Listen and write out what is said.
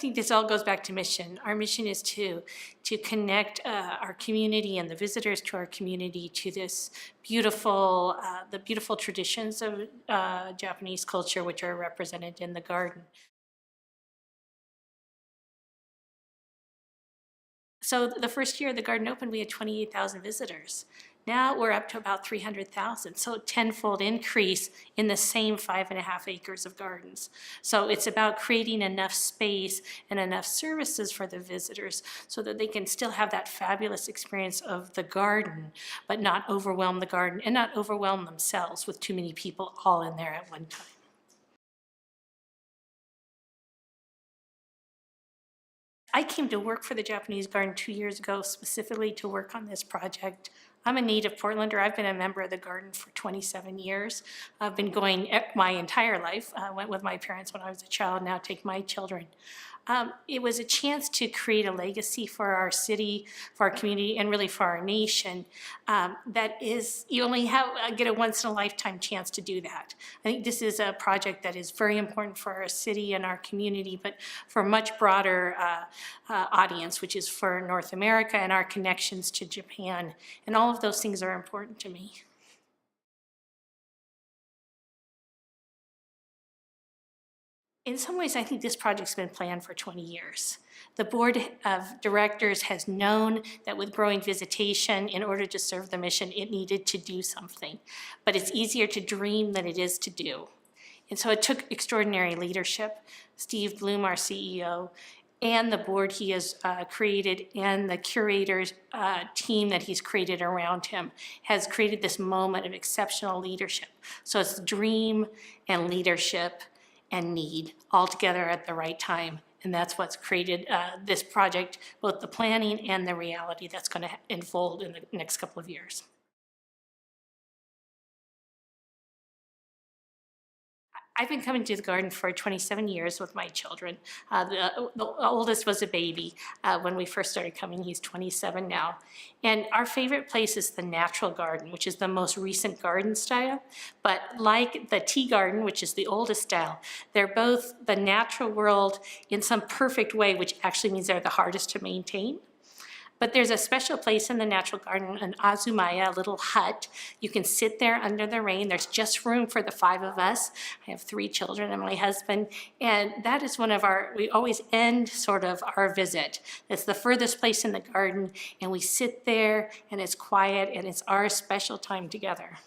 think this all goes back to mission. Our mission is to connect our community and the visitors to our community to this beautiful, the beautiful traditions of Japanese culture, which are represented in the garden. So the first year the garden opened, we had 28,000 visitors. Now we're up to about 300,000, so tenfold increase in the same 5.5 acres of gardens. So it's about creating enough space and enough services for the visitors so that they can still have that fabulous experience of the garden, but not overwhelm the garden and not overwhelm themselves with too many people all in there at one time. I came to work for the Japanese Garden 2 years ago specifically to work on this project. I'm a native Portlander. I've been a member of the garden for 27 years. I've been going my entire life. I went with my parents when I was a child, now take my children. It was a chance to create a legacy for our city, for our community, and really for our nation. That is, you only get a once-in-a-lifetime chance to do that. I think this is a project that is very important for our city and our community, but for a much broader audience, which is for North America and our connections to Japan. And all of those things are important to me. In some ways, I think this project's been planned for 20 years. The board of directors has known that with growing visitation, in order to serve the mission, it needed to do something. But it's easier to dream than it is to do. And so it took extraordinary leadership. Steve Bloom, our CEO, and the board he has created, and the curators team that he's created around him, has created this moment of exceptional leadership. So it's dream and leadership and need all together at the right time. And that's what's created this project, both the planning and the reality that's going to unfold in the next couple of years. I've been coming to the garden for 27 years with my children. The oldest was a baby when we first started coming. He's 27 now. And our favorite place is the natural garden, which is the most recent garden style. But like the tea garden, which is the oldest style, they're both the natural world in some perfect way, which actually means they're the hardest to maintain. But there's a special place in the natural garden, an azumaya, a little hut. You can sit there under the rain. There's just room for the 5 of us. I have 3 children and my husband. And that is one of we always end sort of our visit. It's the furthest place in the garden, and we sit there and it's quiet and it's our special time together.